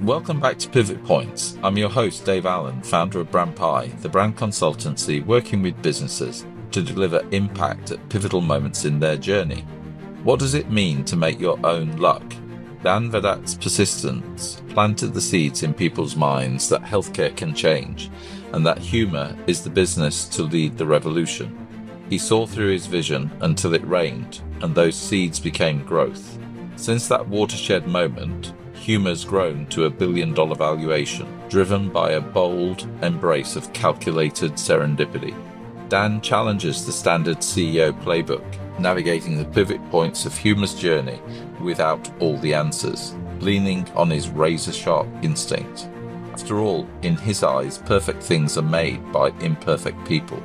Welcome back to Pivot Points. I'm your host, Dave Allen, founder of Brand Pie, the brand consultancy working with businesses to deliver impact at pivotal moments in their journey. What does it mean to make your own luck? Dan Vahdat's persistence planted the seeds in people's minds that healthcare can change and that Huma is the business to lead the revolution. He saw through his vision until it rained, and those seeds became growth. Since that watershed moment, Huma's grown to $1 billion valuation, driven by a bold embrace of calculated serendipity. Dan challenges the standard CEO playbook, navigating the pivot points of Huma's journey without all the answers, leaning on his razor-sharp instinct. After all, in his eyes, perfect things are made by imperfect people.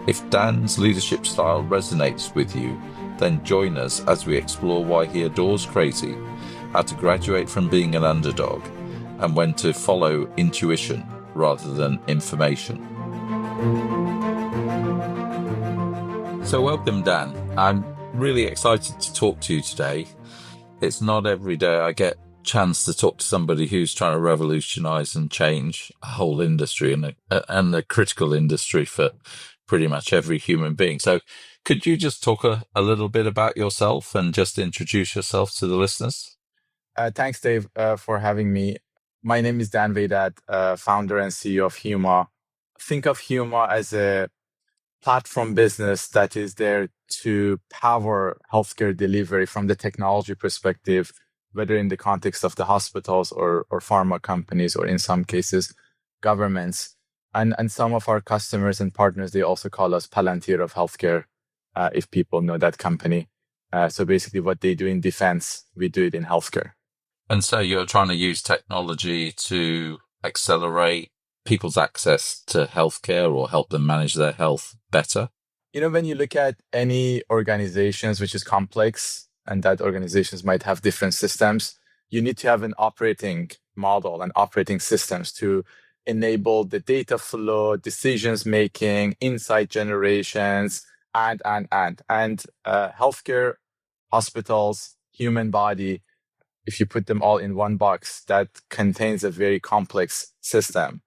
If Dan's leadership style resonates with you, then join us as we explore why he adores crazy, how to graduate from being an underdog, and when to follow intuition rather than information. So welcome, Dan. I'm really excited to talk to you today. It's not every day I get a chance to talk to somebody who's trying to revolutionize and change a whole industry and a critical industry for pretty much every human being. So could you just talk a little bit about yourself and just introduce yourself to the listeners? Thanks, Dave, for having me. My name is Dan Vahdat, founder and CEO of Huma. Think of Huma as a platform business that is there to power healthcare delivery from the technology perspective, whether in the context of the hospitals or pharma companies, or in some cases, governments. And some of our customers and partners, they also call us Palantir of healthcare, if people know that company. So basically what they do in defense, we do it in healthcare. And so you're trying to use technology to accelerate people's access to healthcare or help them manage their health better? You know, when you look at any organizations which is complex and that organizations might have different systems, you need to have an operating model and operating systems to enable the data flow, decisions making, insight generations, and healthcare, hospitals, human body. If you put them all in one box, that contains a very complex system.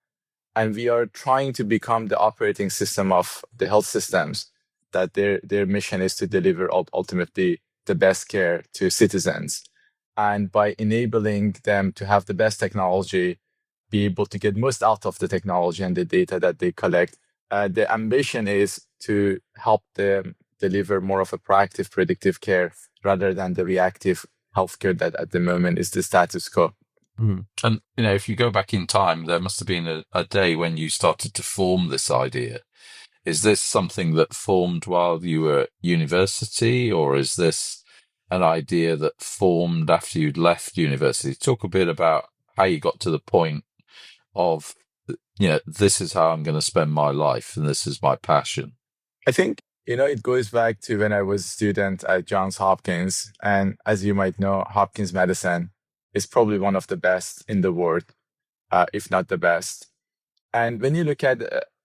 And we are trying to become the operating system of the health systems, that their mission is to deliver ultimately the best care to citizens. And by enabling them to have the best technology, be able to get most out of the technology and the data that they collect, the ambition is to help them deliver more of a proactive, predictive care rather than the reactive healthcare that at the moment is the status quo. Mm. And, if you go back in time, there must have been a day when you started to form this idea. Is this something that formed while you were at university, or is this an idea that formed after you'd left university? Talk a bit about how you got to the point of, this is how I'm going to spend my life and this is my passion. I think, it goes back to when I was a student at Johns Hopkins. And as you might know, Hopkins medicine is probably one of the best in the world, if not the best. And when you look at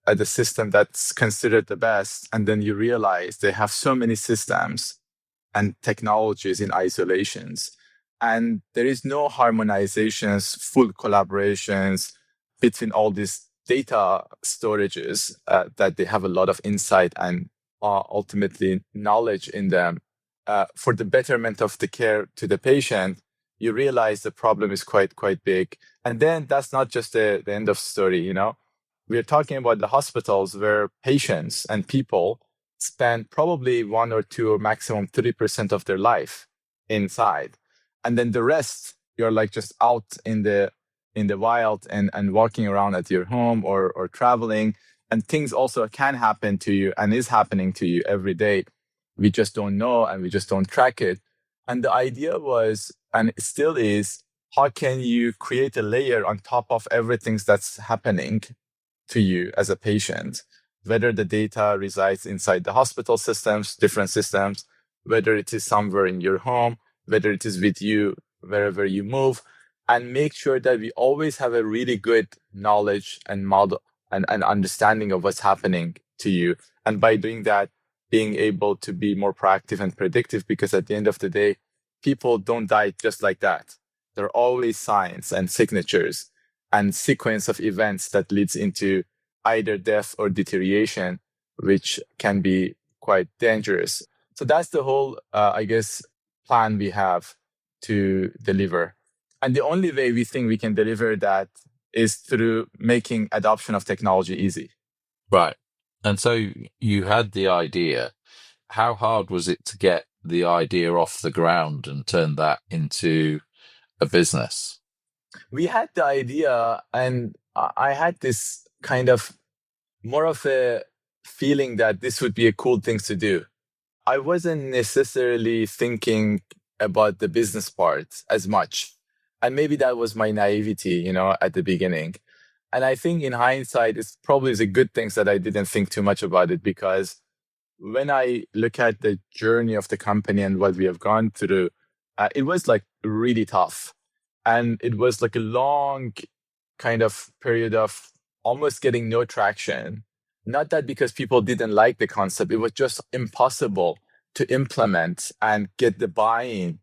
the system that's considered the best, and then you realize they have so many systems and technologies in isolations, and there is no harmonizations, full collaborations between all these data storages that they have a lot of insight and ultimately knowledge in them for the betterment of the care to the patient. You realize the problem is quite big. And then that's not just the end of story, We're talking about the hospitals where patients and people spend probably 1 or 2 or maximum 3% of their life inside. And then the rest, you're like just out in the wild and walking around at your home or traveling. And things also can happen to you and is happening to you every day. We just don't know and we just don't track it. And the idea was, and it still is, how can you create a layer on top of everything that's happening to you as a patient, whether the data resides inside the hospital systems, different systems, whether it is somewhere in your home, whether it is with you, wherever you move, and make sure that we always have a really good knowledge and model and understanding of what's happening to you. And by doing that, being able to be more proactive and predictive, because at the end of the day, people don't die just like that. There are always signs and signatures and sequence of events that leads into either death or deterioration, which can be quite dangerous. So that's the whole, I guess, plan we have to deliver. And the only way we think we can deliver that is through making adoption of technology easy. Right. And so you had the idea. How hard was it to get the idea off the ground and turn that into a business? We had the idea, and I had this kind of more of a feeling that this would be a cool thing to do. I wasn't necessarily thinking about the business part as much. And maybe that was my naivety, at the beginning. And I think in hindsight, it's probably is a good thing that I didn't think too much about it, because when I look at the journey of the company and what we have gone through, it was like really tough. And it was like a long kind of period of almost getting no traction. Not that because people didn't like the concept, it was just impossible to implement and get the buy-in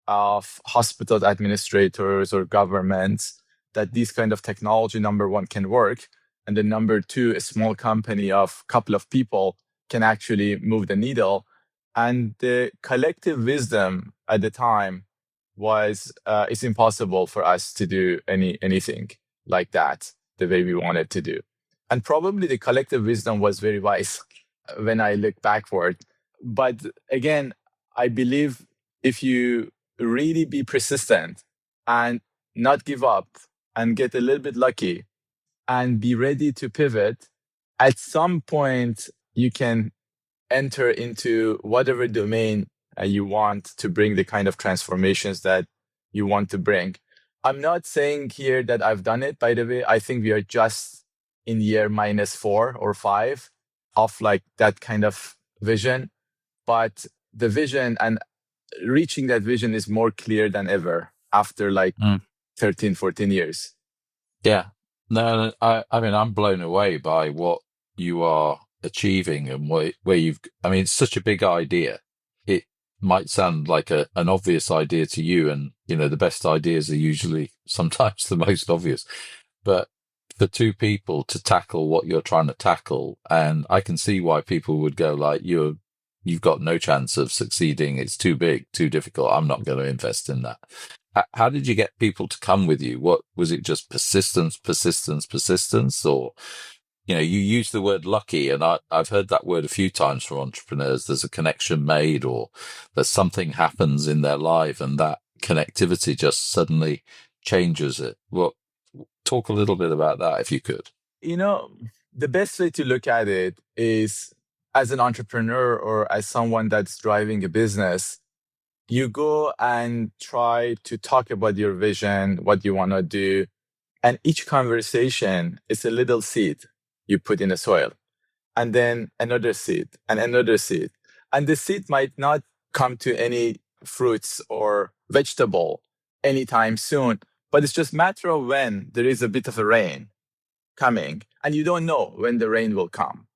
of hospital administrators or governments that this kind of technology, number one, can work. And then number two, a small company of a couple of people can actually move the needle. And the collective wisdom at the time was it's impossible for us to do anything like that the way we wanted to do. And probably the collective wisdom was very wise when I look backward. But again, I believe if you really be persistent and not give up and get a little bit lucky and be ready to pivot, at some point you can enter into whatever domain you want to bring the kind of transformations that you want to bring. I'm not saying here that I've done it, by the way. I think we are just in year -4 or 5 of like that kind of vision. But the vision and reaching that vision is more clear than ever after like 13, 14 years. Yeah. No, I mean, I'm blown away by what you are achieving and where you've, I mean, it's such a big idea. It might sound like an obvious idea to you. And, the best ideas are usually sometimes the most obvious. But for two people to tackle what you're trying to tackle, and I can see why people would go like, you've got no chance of succeeding. It's too big, too difficult. I'm not going to invest in that. How did you get people to come with you? What was it? Just persistence, or you use the word lucky, and I've heard that word a few times from entrepreneurs. There's a connection made, or there's something happens in their life, and that connectivity just suddenly changes it. Well, talk a little bit about that, if you could. The best way to look at it is as an entrepreneur or as someone that's driving a business. You go and try to talk about your vision, what you want to do. And each conversation is a little seed you put in the soil. And then another seed and another seed. And the seed might not come to any fruits or vegetable anytime soon, but it's just a matter of when there is a bit of a rain coming. And you don't know when the rain will come.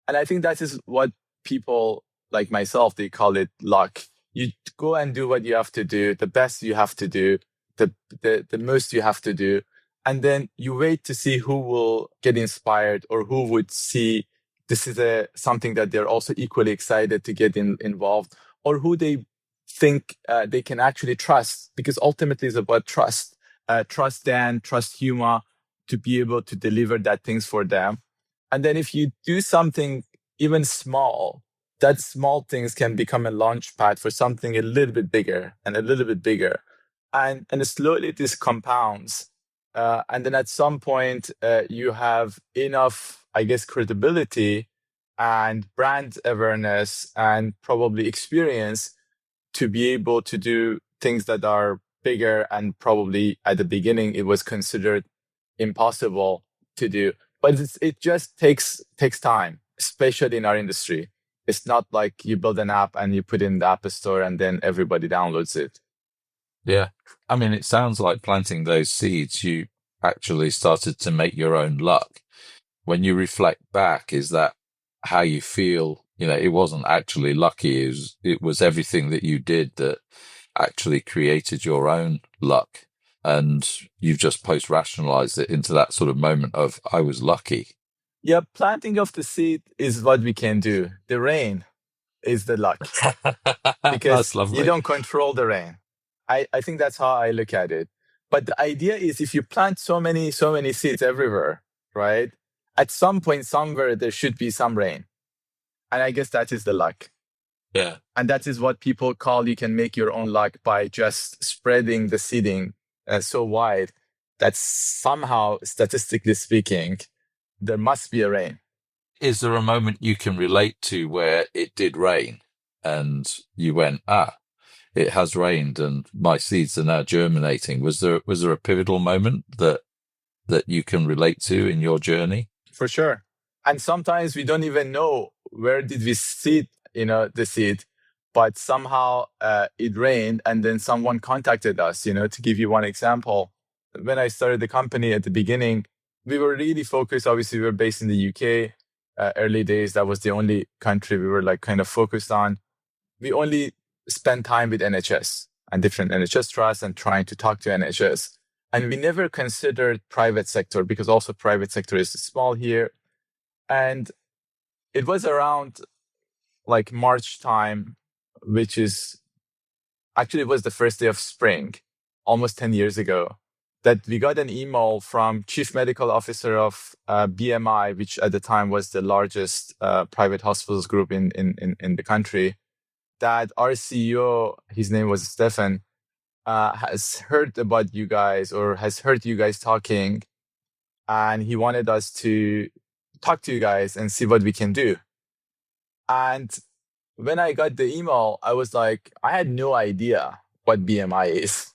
And I think that is what people like myself, they call it luck. You go and do what you have to do, the best you have to do, the most you have to do. And then you wait to see who will get inspired or who would see this is something that they're also equally excited to get involved, or who they think they can actually trust, because ultimately it's about trust. Trust Dan, trust Huma to be able to deliver that things for them. And then if you do something even small, that small things can become a launch pad for something a little bit bigger and a little bit bigger. And slowly this compounds. And then at some point, you have enough, I guess, credibility and brand awareness and probably experience to be able to do things that are bigger, and probably at the beginning, it was considered impossible to do. But it just takes time, especially in our industry. It's not like you build an app and you put it in the App Store and then everybody downloads it. Yeah. I mean, it sounds like planting those seeds, you actually started to make your own luck. When you reflect back, is that how you feel? It wasn't actually lucky. It was everything that you did that actually created your own luck. and you've just post-rationalized it into that sort of moment of, I was lucky. Yeah, planting of the seed is what we can do. The rain is the luck That's because you lovely. don't control the rain. I think that's how I look at it. But the idea is if you plant so many seeds everywhere, right? At some point, somewhere, there should be some rain. And I guess that is the luck. Yeah. And that is what people call you can make your own luck by just spreading the seeding so wide that somehow, statistically speaking, there must be a rain. Is there a moment you can relate to where it did rain and you went, it has rained and my seeds are now germinating? Was there a pivotal moment that you can relate to in your journey? For sure. And sometimes we don't even know where did we seed, the seed, but somehow it rained and then someone contacted us, to give you one example. When I started the company at the beginning, we were really focused. Obviously, we were based in the UK. Early days, that was the only country we were like kind of focused on. We only spent time with NHS and different NHS trusts and trying to talk to NHS. And we never considered private sector because also private sector is small here. And it was around like March time, which is actually it was the first day of spring, almost 10 years ago, that we got an email from Chief Medical Officer of BMI, which at the time was the largest private hospitals group in the country, that our CEO, his name was Stefan, has heard about you guys or has heard you guys talking, and he wanted us to talk to you guys and see what we can do. And when I got the email, I was like, I had no idea what BMI is.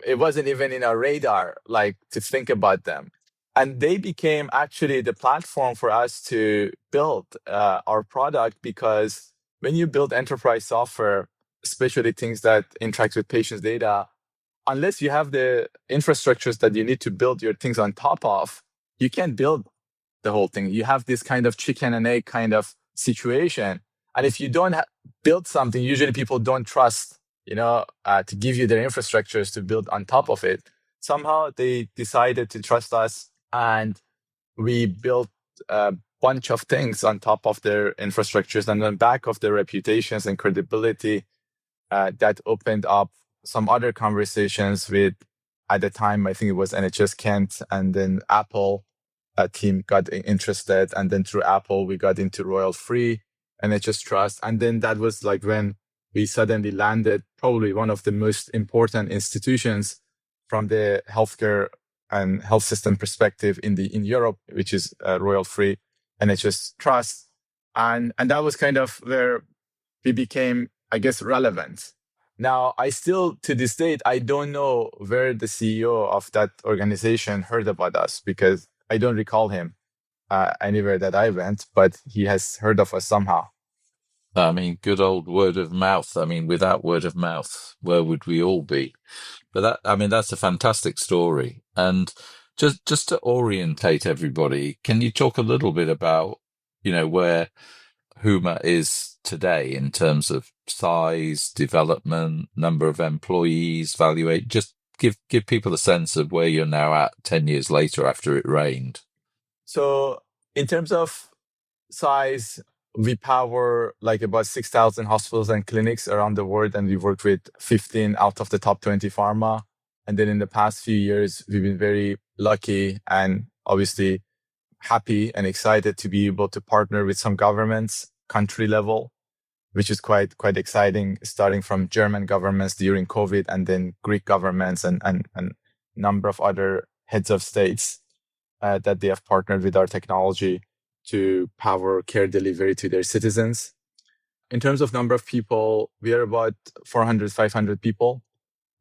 It wasn't even in our radar, like to think about them. And they became actually the platform for us to build our product, because when you build enterprise software, especially things that interact with patients' data, unless you have the infrastructures that you need to build your things on top of, you can't build the whole thing. You have this kind of chicken and egg kind of situation. And if you don't build something, usually people don't trust, to give you their infrastructures to build on top of it. Somehow they decided to trust us, and we built a bunch of things on top of their infrastructures and on back of their reputations and credibility. That opened up some other conversations with, at the time, I think it was NHS Kent, and then Apple team got interested. And then through Apple, we got into Royal Free, NHS Trust. And then that was like when we suddenly landed probably one of the most important institutions from the healthcare and health system perspective in Europe, which is Royal Free, NHS Trust. And that was kind of where we became, I guess, relevant. Now, I still, to this date, I don't know where the CEO of that organization heard about us, because I don't recall him anywhere that I went, but he has heard of us somehow. I mean, good old word of mouth. I mean, without word of mouth, where would we all be? But that's a fantastic story. And just to orientate everybody, can you talk a little bit about, where Huma is today in terms of size, development, number of employees, valuate? Just give people a sense of where you're now at 10 years later after it rained. So in terms of size, we power like about 6,000 hospitals and clinics around the world, and we work with 15 out of the top 20 pharma. And then in the past few years, we've been very lucky and obviously happy and excited to be able to partner with some governments, country level, which is quite exciting, starting from German governments during COVID, and then Greek governments and number of other heads of states that they have partnered with our technology to power care delivery to their citizens. In terms of number of people, we are about 400, 500 people,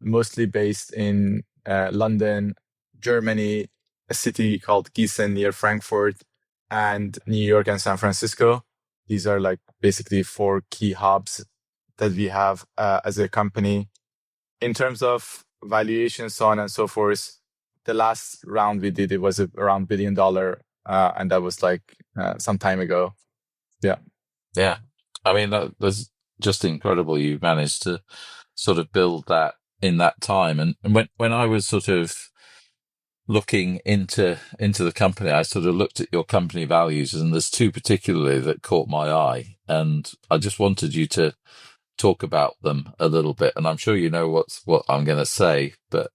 mostly based in London, Germany, a city called Gießen near Frankfurt, and New York and San Francisco. These are like basically 4 key hubs that we have as a company. In terms of valuation, so on and so forth, the last round we did, it was around $1 billion. And that was like some time ago. Yeah. Yeah. I mean, that's just incredible. You managed to sort of build that in that time. And when I was sort of looking into the company, I sort of looked at your company values, and there's two particularly that caught my eye, and I just wanted you to talk about them a little bit. And I'm sure you know what I'm going to say, but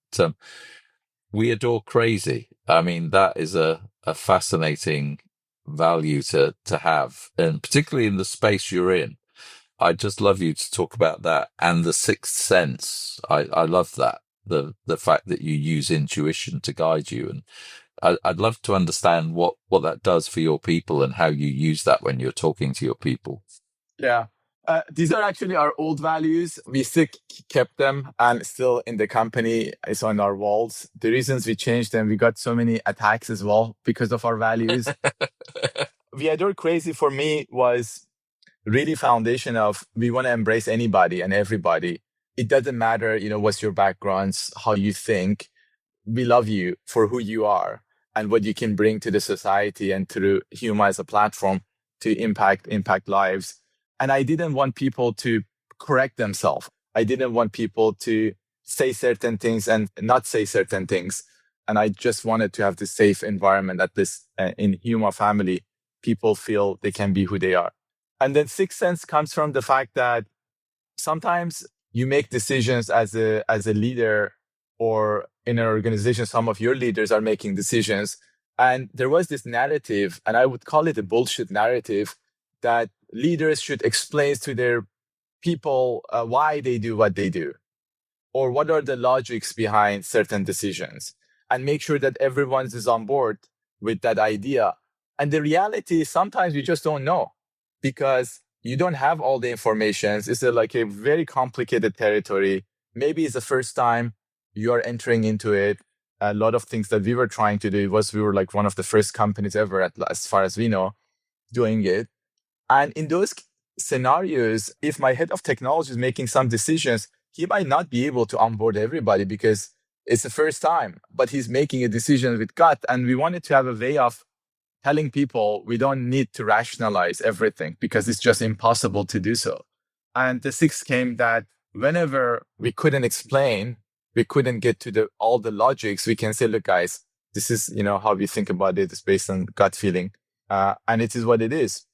we adore crazy. I mean, that is a fascinating value to have, and particularly in the space you're in. I'd just love you to talk about that and the sixth sense. I love that. The fact that you use intuition to guide you. And I'd love to understand what that does for your people and how you use that when you're talking to your people. Yeah. These are actually our old values. We still kept them and still in the company. It's on our walls. The reasons we changed them, we got so many attacks as well because of our values. We adore crazy for me was really foundation of we want to embrace anybody and everybody. It doesn't matter, what's your backgrounds, how you think. We love you for who you are and what you can bring to the society and through Huma as a platform to impact lives. And I didn't want people to correct themselves. I didn't want people to say certain things and not say certain things. And I just wanted to have this safe environment that this in Huma family, people feel they can be who they are. And then sixth sense comes from the fact that sometimes you make decisions as a leader or in an organization, some of your leaders are making decisions. And there was this narrative, and I would call it a bullshit narrative, that leaders should explain to their people why they do what they do, or what are the logics behind certain decisions, and make sure that everyone is on board with that idea. And the reality is sometimes you just don't know because you don't have all the information. It's like a very complicated territory. Maybe it's the first time you are entering into it. A lot of things that we were trying to do we were like one of the first companies ever, as far as we know, doing it. And in those scenarios, if my head of technology is making some decisions, he might not be able to onboard everybody because it's the first time, but he's making a decision with gut. And we wanted to have a way of telling people we don't need to rationalize everything because it's just impossible to do so. And the sixth came that whenever we couldn't explain, we couldn't get to all the logics, we can say, look, guys, this is, how we think about it. It's based on gut feeling. And it is what it is.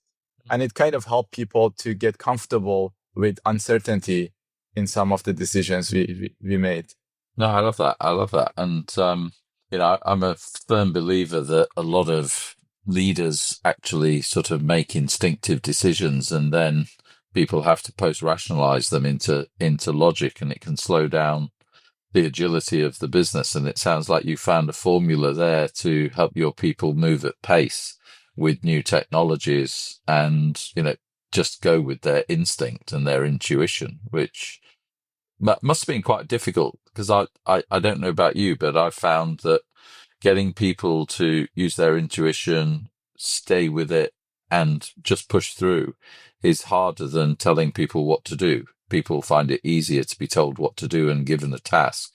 And it kind of helped people to get comfortable with uncertainty in some of the decisions we made. No, I love that. I love that. And, I'm a firm believer that a lot of leaders actually sort of make instinctive decisions and then people have to post-rationalize them into logic, and it can slow down the agility of the business. And it sounds like you found a formula there to help your people move at pace with new technologies and, just go with their instinct and their intuition, which must have been quite difficult because I don't know about you, but I found that getting people to use their intuition, stay with it, and just push through is harder than telling people what to do. People find it easier to be told what to do and given a task.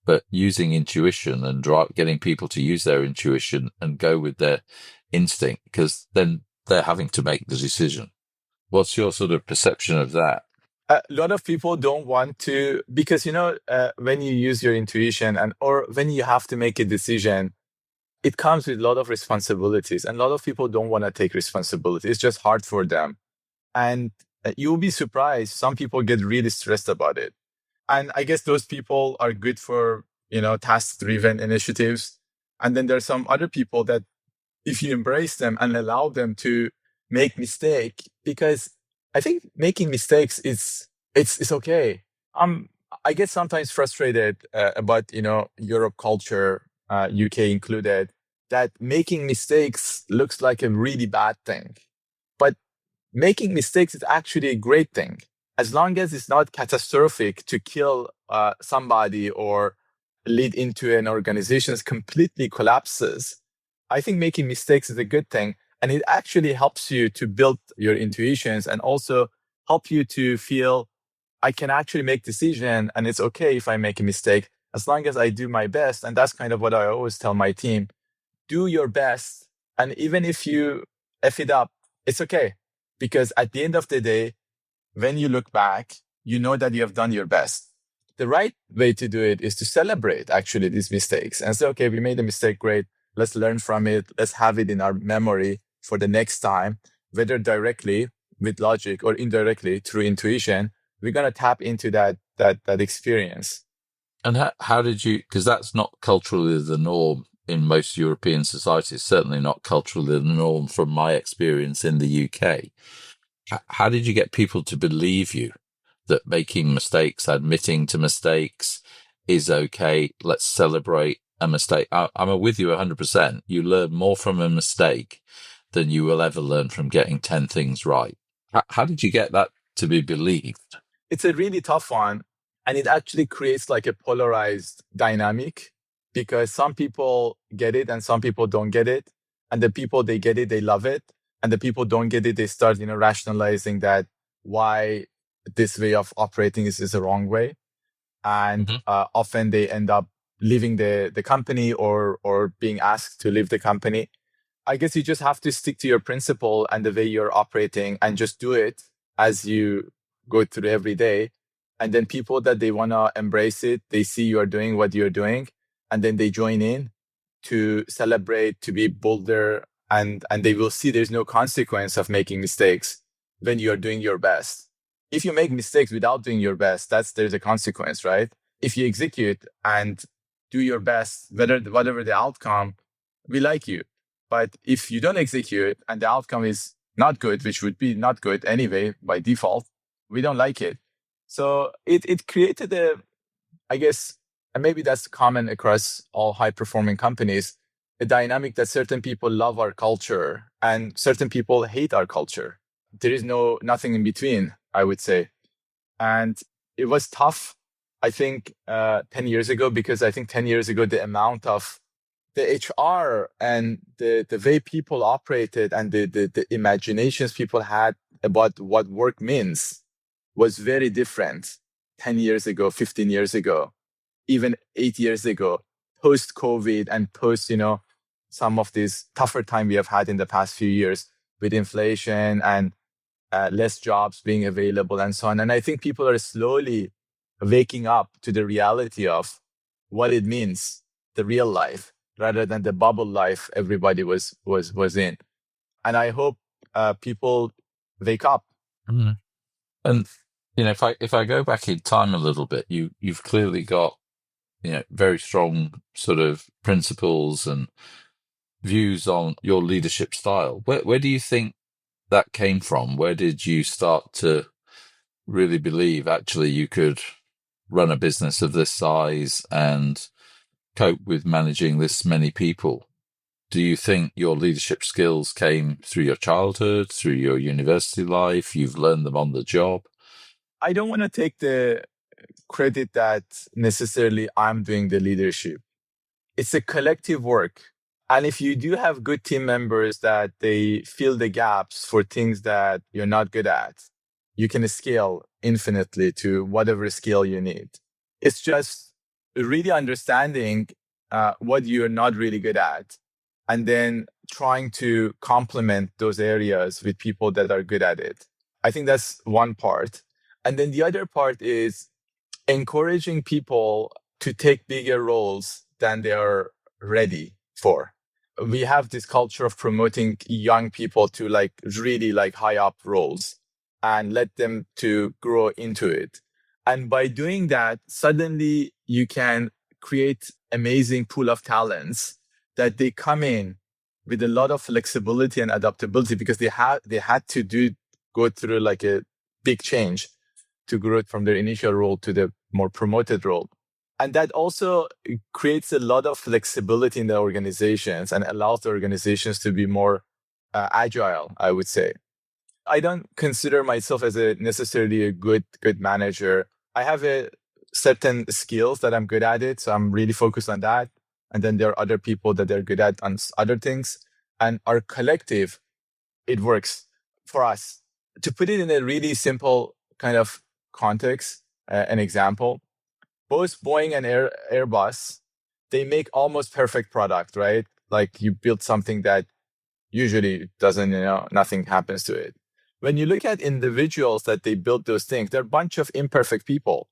But using intuition and getting people to use their intuition and go with their instinct, because then they're having to make the decision. What's your sort of perception of that? A lot of people don't want to, because, when you use your intuition or when you have to make a decision, it comes with a lot of responsibilities, and a lot of people don't want to take responsibility. It's just hard for them. And you'll be surprised. Some people get really stressed about it. And I guess those people are good for, task-driven initiatives. And then there's some other people that if you embrace them and allow them to make mistake, because I think making mistakes it's okay. I get sometimes frustrated about, Europe culture, UK included, that making mistakes looks like a really bad thing. But making mistakes is actually a great thing. As long as it's not catastrophic to kill somebody or lead into an organization's completely collapses, I think making mistakes is a good thing. And it actually helps you to build your intuitions and also help you to feel I can actually make decision and it's okay if I make a mistake as long as I do my best. And that's kind of what I always tell my team. Do your best. And even if you F it up, it's okay. Because at the end of the day, when you look back, you know that you have done your best. The right way to do it is to celebrate actually these mistakes and say, okay, we made a mistake, great. Let's learn from it. Let's have it in our memory for the next time, whether directly with logic or indirectly through intuition. We're going to tap into that experience. And how did you, because that's not culturally the norm in most European societies, certainly not culturally the norm from my experience in the UK. How did you get people to believe you that making mistakes, admitting to mistakes is okay? Let's celebrate a mistake. I'm with you 100%. You learn more from a mistake than you will ever learn from getting 10 things right. How did you get that to be believed? It's a really tough one. And it actually creates like a polarized dynamic because some people get it and some people don't get it. And the people they get it, they love it. And the people don't get it, they start, rationalizing that why this way of operating is the wrong way. And often they end up leaving the company or being asked to leave the company. I guess you just have to stick to your principle and the way you're operating and just do it as you go through every day. And then people that they want to embrace it, they see you are doing what you're doing, and then they join in to celebrate, to be bolder, and they will see there's no consequence of making mistakes when you're doing your best. If you make mistakes without doing your best, there's a consequence, right? If you execute and do your best, whatever the outcome, we like you. But if you don't execute and the outcome is not good, which would be not good anyway by default, we don't like it. So it created I guess, and maybe that's common across all high performing companies, a dynamic that certain people love our culture and certain people hate our culture. There is nothing in between, I would say. And it was tough, I think, 10 years ago, because I think 10 years ago, the amount of the HR and the way people operated and the imaginations people had about what work means was very different 10 years ago, 15 years ago, even 8 years ago, post COVID and post, some of these tougher time we have had in the past few years with inflation and less jobs being available and so on. And I think people are slowly waking up to the reality of what it means, the real life, rather than the bubble life everybody was in. And I hope people wake up. Mm. And if I go back in time a little bit, you've clearly got very strong sort of principles and views on your leadership style. Where do you think that came from? Where did you start to really believe actually you could run a business of this size and cope with managing this many people? Do you think your leadership skills came through your childhood, through your university life? You've learned them on the job? I don't want to take the credit that necessarily I'm doing the leadership. It's a collective work. And if you do have good team members that they fill the gaps for things that you're not good at, you can scale infinitely to whatever skill you need. It's just really understanding what you're not really good at and then trying to complement those areas with people that are good at it. I think that's one part. And then the other part is encouraging people to take bigger roles than they are ready for. We have this culture of promoting young people to really high up roles and let them to grow into it. And by doing that, suddenly you can create amazing pool of talents that they come in with a lot of flexibility and adaptability because they had to go through a big change to grow from their initial role to the more promoted role. And that also creates a lot of flexibility in the organizations and allows the organizations to be more agile, I would say. I don't consider myself as necessarily a good manager. I have certain skills that I'm good at it, so I'm really focused on that. And then there are other people that they're good at on other things. And our collective, it works for us. To put it in a really simple kind of context, an example, both Boeing and Airbus, they make almost perfect product, right? Like you build something that usually doesn't, nothing happens to it. When you look at individuals that they build those things, they're a bunch of imperfect people.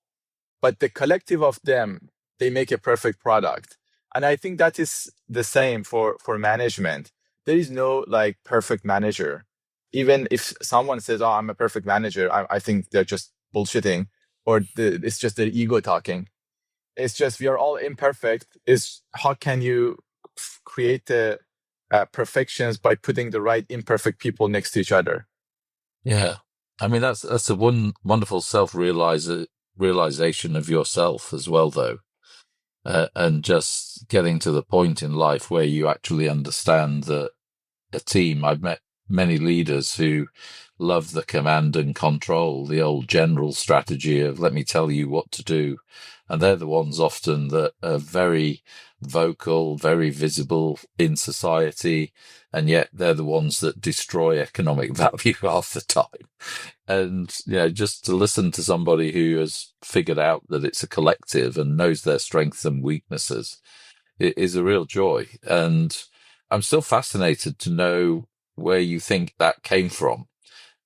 but the collective of them, they make a perfect product. And I think that is the same for management. There is no like perfect manager. Even if someone says, "Oh, I'm a perfect manager," I think they're just bullshitting, or it's just their ego talking. It's just we are all imperfect. Is how can you create the perfections by putting the right imperfect people next to each other? Yeah. I mean, that's a wonderful realization of yourself as well, though. And just getting to the point in life where you actually understand that a team. I've met many leaders who love the command and control, the old general strategy of let me tell you what to do. And they're the ones often that are very vocal, very visible in society. And yet they're the ones that destroy economic value half the time. And, just to listen to somebody who has figured out that it's a collective and knows their strengths and weaknesses, it is a real joy. And I'm still fascinated to know where you think that came from.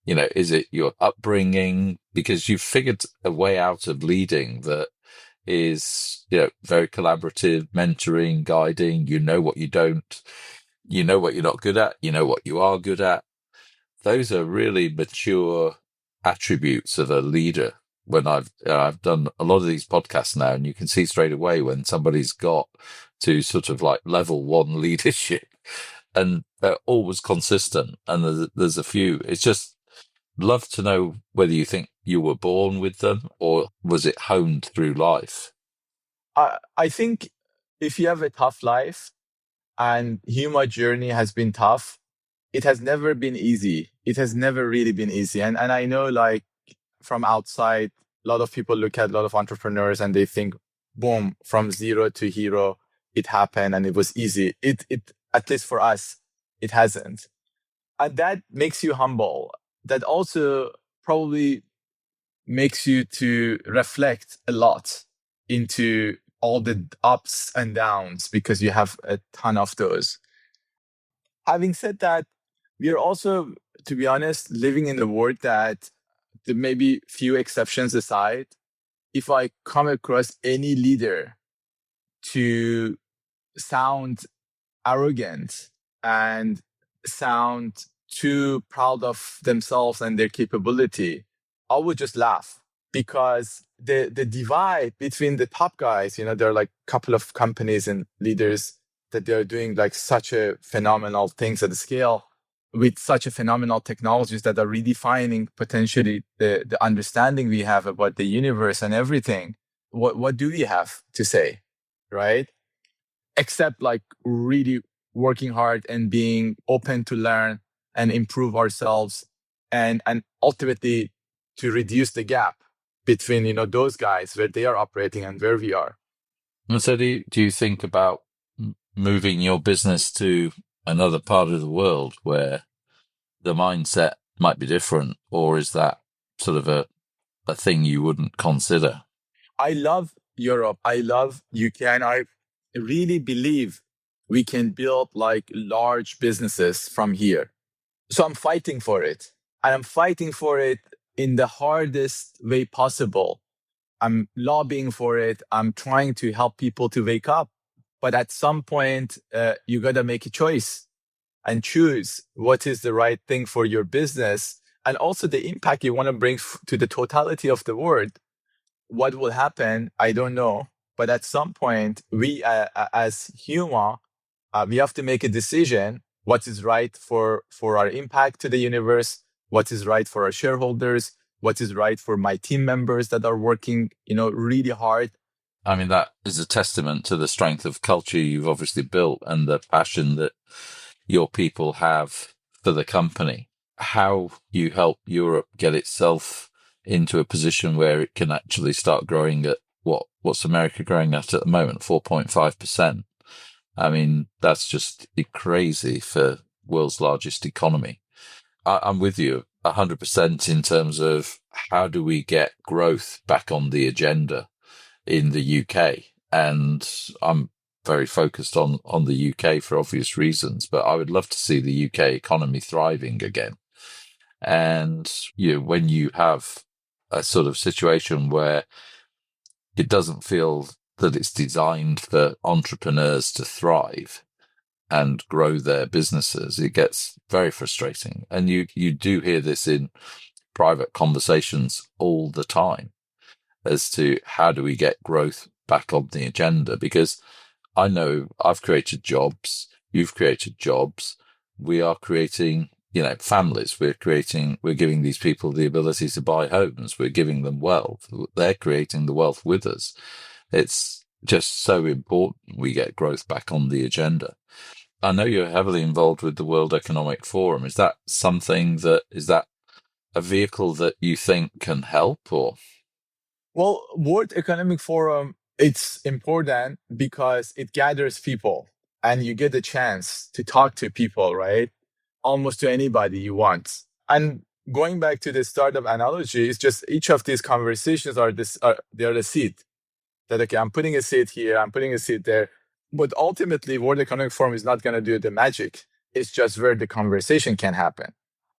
Is it your upbringing? Because you've figured a way out of leading that is, very collaborative, mentoring, guiding. You know what you don't, you know what you're not good at, you know what you are good at. Those are really mature attributes of a leader. When I've done a lot of these podcasts now, and you can see straight away when somebody's got to sort of like level one leadership, and they're always consistent. And there's a few. It's just love to know whether you think you were born with them or was it honed through life. I think if you have a tough life, and Huma journey has been tough, it has never been easy. It has never really been easy. And I know like from outside, a lot of people look at a lot of entrepreneurs and they think, boom, from zero to hero, it happened and it was easy. It at least for us, it hasn't. And that makes you humble. That also probably makes you to reflect a lot into all the ups and downs because you have a ton of those. Having said that, we are also, to be honest, living in the world that, maybe few exceptions aside, if I come across any leader to sound arrogant and sound too proud of themselves and their capability, I would just laugh, because the divide between the top guys, there are like a couple of companies and leaders that they're doing like such a phenomenal things at the scale with such a phenomenal technologies that are redefining potentially the understanding we have about the universe and everything. What do we have to say, right? Except like really working hard and being open to learn and improve ourselves, and ultimately to reduce the gap between those guys where they are operating and where we are. And so do you think about moving your business to another part of the world where the mindset might be different, or is that sort of a thing you wouldn't consider? I love Europe. I love UK, and I really believe we can build like large businesses from here. So I'm fighting for it. And I'm fighting for it in the hardest way possible. I'm lobbying for it. I'm trying to help people to wake up. But at some point, you got to make a choice and choose what is the right thing for your business and also the impact you want to bring to the totality of the world. What will happen, I don't know. But at some point, we as human, we have to make a decision what is right for our impact to the universe, what is right for our shareholders, what is right for my team members that are working, really hard. I mean, that is a testament to the strength of culture you've obviously built and the passion that your people have for the company. How you help Europe get itself into a position where it can actually start growing at what's America growing at the moment, 4.5%. I mean, that's just crazy for world's largest economy. I'm with you 100% in terms of how do we get growth back on the agenda in the UK. And I'm very focused on the UK for obvious reasons, but I would love to see the UK economy thriving again. And when you have a sort of situation where it doesn't feel that it's designed for entrepreneurs to thrive and grow their businesses. It gets very frustrating. And you do hear this in private conversations all the time as to how do we get growth back on the agenda? Because I know I've created jobs, you've created jobs, we are creating, families. We're giving these people the ability to buy homes. We're giving them wealth. They're creating the wealth with us. It's just so important we get growth back on the agenda. I know you're heavily involved with the World Economic Forum. Is that a vehicle that you think can help, or? Well, World Economic Forum, it's important because it gathers people and you get the chance to talk to people, right? Almost to anybody you want. And going back to the startup analogy, it's just each of these conversations they are the seed. That, okay, I'm putting a seed here, I'm putting a seed there. But ultimately, World Economic Forum is not going to do the magic. It's just where the conversation can happen.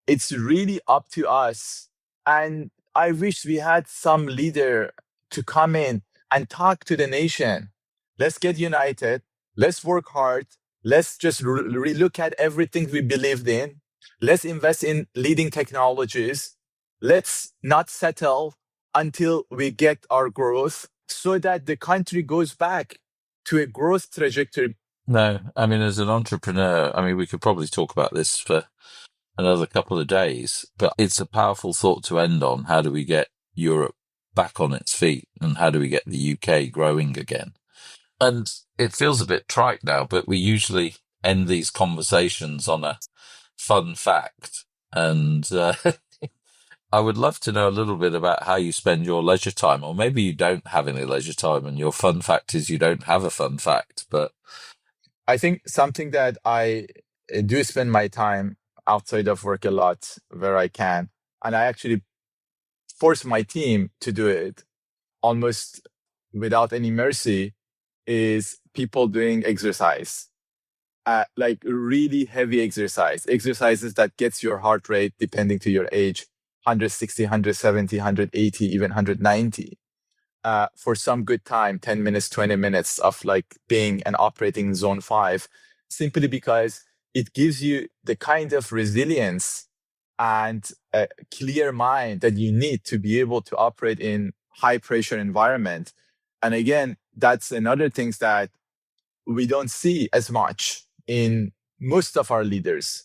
It's really up to us. And I wish we had some leader to come in and talk to the nation. Let's get united. Let's work hard. Let's just relook at everything we believed in. Let's invest in leading technologies. Let's not settle until we get our growth so that the country goes back to a growth trajectory. No, I mean, as an entrepreneur, we could probably talk about this for another couple of days, but it's a powerful thought to end on. How do we get Europe back on its feet, and how do we get the UK growing again? And it feels a bit trite now, but we usually end these conversations on a fun fact. And I would love to know a little bit about how you spend your leisure time, or maybe you don't have any leisure time and your fun fact is you don't have a fun fact. But I think something that I do spend my time outside of work a lot where I can, and I actually force my team to do it almost without any mercy, is people doing exercise, like really heavy exercises that gets your heart rate, depending to your age, 160, 170, 180, even 190. For some good time, 10 minutes, 20 minutes of like being and operating in zone 5, simply because it gives you the kind of resilience and a clear mind that you need to be able to operate in high pressure environment. And again, that's another thing that we don't see as much in most of our leaders.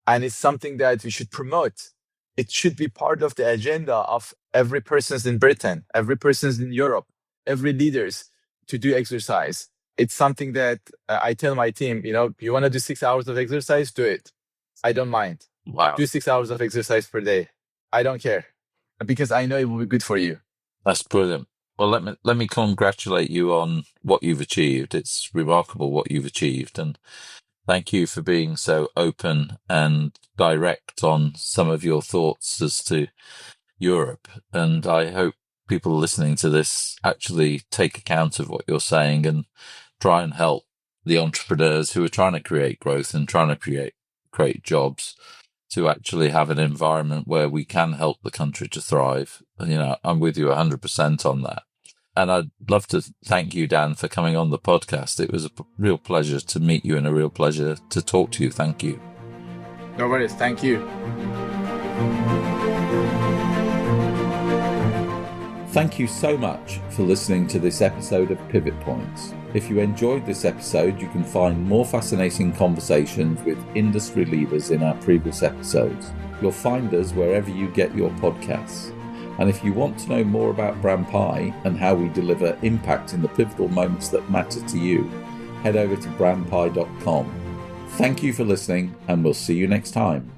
And it's something that we should promote. It should be part of the agenda of every person in Britain, every person in Europe, every leaders to do exercise. It's something that I tell my team, you want to do 6 hours of exercise, do it. I don't mind. Wow. Do 6 hours of exercise per day. I don't care, because I know it will be good for you. That's brilliant. Well, let me congratulate you on what you've achieved. It's remarkable what you've achieved. And thank you for being so open and direct on some of your thoughts as to Europe. And I hope people listening to this actually take account of what you're saying and try and help the entrepreneurs who are trying to create growth and trying to create jobs to actually have an environment where we can help the country to thrive. And, I'm with you 100% on that. And I'd love to thank you, Dan, for coming on the podcast. It was a real pleasure to meet you and a real pleasure to talk to you. Thank you. No worries. Thank you. Thank you so much for listening to this episode of Pivot Points. If you enjoyed this episode, you can find more fascinating conversations with industry leaders in our previous episodes. You'll find us wherever you get your podcasts. And if you want to know more about BrandPie and how we deliver impact in the pivotal moments that matter to you, head over to brandpie.com. Thank you for listening, and we'll see you next time.